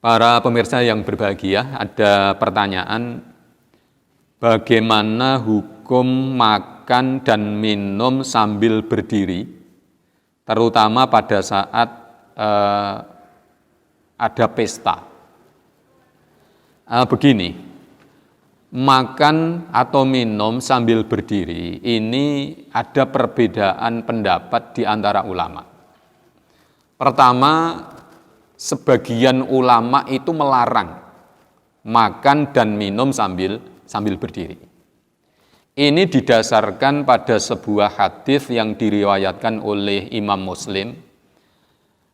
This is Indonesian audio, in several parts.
Para pemirsa yang berbahagia, ada pertanyaan, bagaimana hukum makan dan minum sambil berdiri, terutama pada saat ada pesta? Begini, makan atau minum sambil berdiri ini ada perbedaan pendapat di antara ulama. Pertama, sebagian ulama itu melarang makan dan minum sambil berdiri. Ini didasarkan pada sebuah hadis yang diriwayatkan oleh Imam Muslim,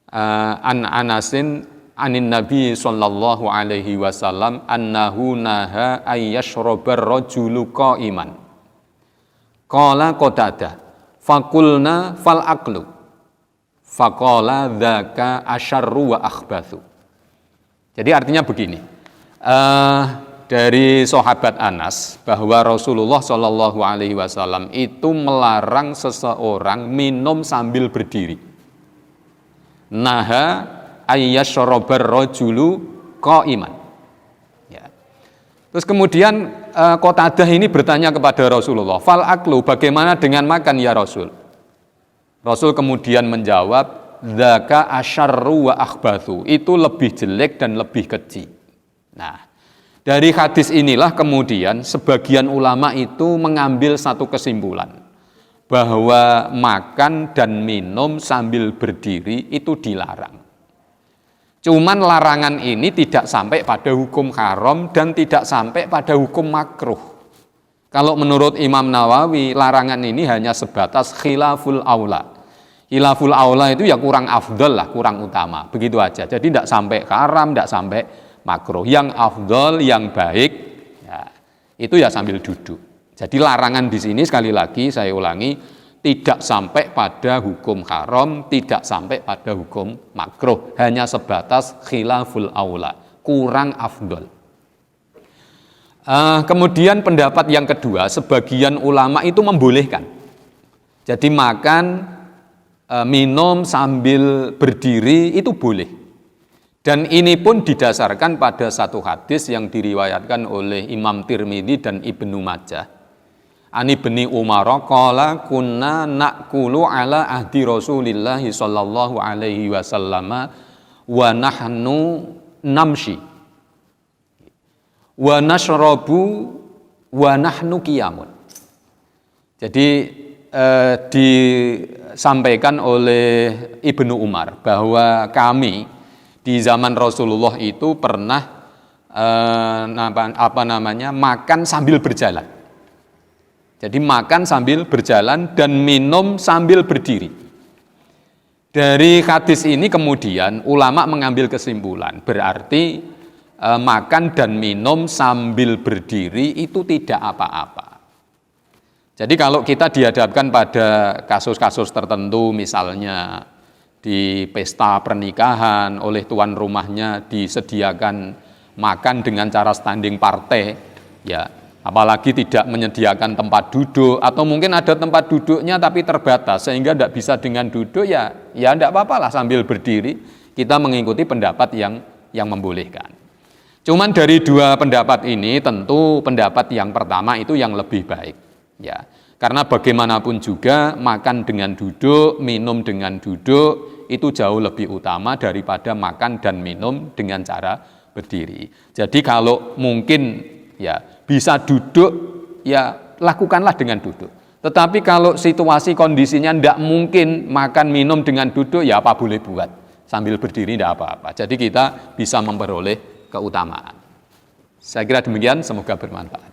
an Anasin anin Nabi sallallahu alaihi wasallam annahu naha ayyashrabar rajulu qa'iman. Qala Qatadah faqulna fal aqlu faqala dzaka asyarru wa akhbathu. Jadi artinya begini, dari sahabat Anas bahwa Rasulullah Shallallahu Alaihi Wasallam itu melarang seseorang minum sambil berdiri. Naha ayyashrabar rajulu qa'iman. Ya. Terus kemudian Qatadah ini bertanya kepada Rasulullah, fal aklu, bagaimana dengan makan ya Rasul? Rasul kemudian menjawab, dzaka asyarru wa akhbathu, itu lebih jelek dan lebih keji. Nah, dari hadis inilah kemudian sebagian ulama itu mengambil satu kesimpulan, bahwa makan dan minum sambil berdiri itu dilarang. Cuman larangan ini tidak sampai pada hukum haram dan tidak sampai pada hukum makruh. Kalau menurut Imam Nawawi, larangan ini hanya sebatas khilaful aula. Khilaful aula itu ya kurang afdol lah, kurang utama. Begitu aja. Jadi tidak sampai haram, tidak sampai makruh. Yang afdol, yang baik, ya, itu ya sambil duduk. Jadi larangan di sini sekali lagi saya ulangi, tidak sampai pada hukum haram, tidak sampai pada hukum makruh. Hanya sebatas khilaful aula, kurang afdol. Kemudian pendapat yang kedua, sebagian ulama itu membolehkan. Jadi makan, minum sambil berdiri itu boleh. Dan ini pun didasarkan pada satu hadis yang diriwayatkan oleh Imam Tirmidzi dan Ibnu Majah. Ani Ibni Umar qala kunna na'kulu ala ahdi Rasulillah sallallahu alaihi wasallam wa nahnu namshi wa nashrabu wa nahnu qiyamun. Jadi disampaikan oleh Ibnu Umar bahwa kami di zaman Rasulullah itu pernah makan sambil berjalan. Jadi makan sambil berjalan dan minum sambil berdiri. Dari hadis ini kemudian ulama mengambil kesimpulan, berarti makan dan minum sambil berdiri itu tidak apa-apa. Jadi kalau kita dihadapkan pada kasus-kasus tertentu, misalnya di pesta pernikahan oleh tuan rumahnya disediakan makan dengan cara standing partai, ya, apalagi tidak menyediakan tempat duduk, atau mungkin ada tempat duduknya tapi terbatas sehingga tidak bisa dengan duduk, ya tidak apa-apalah sambil berdiri, kita mengikuti pendapat yang membolehkan. Cuman dari dua pendapat ini tentu pendapat yang pertama itu yang lebih baik, ya. Karena bagaimanapun juga makan dengan duduk, minum dengan duduk itu jauh lebih utama daripada makan dan minum dengan cara berdiri. Jadi kalau mungkin ya bisa duduk, ya lakukanlah dengan duduk. Tetapi kalau situasi kondisinya tidak mungkin makan minum dengan duduk, ya apa boleh buat. Sambil berdiri tidak apa-apa. Jadi kita bisa memperoleh keutamaan. Saya kira demikian, semoga bermanfaat.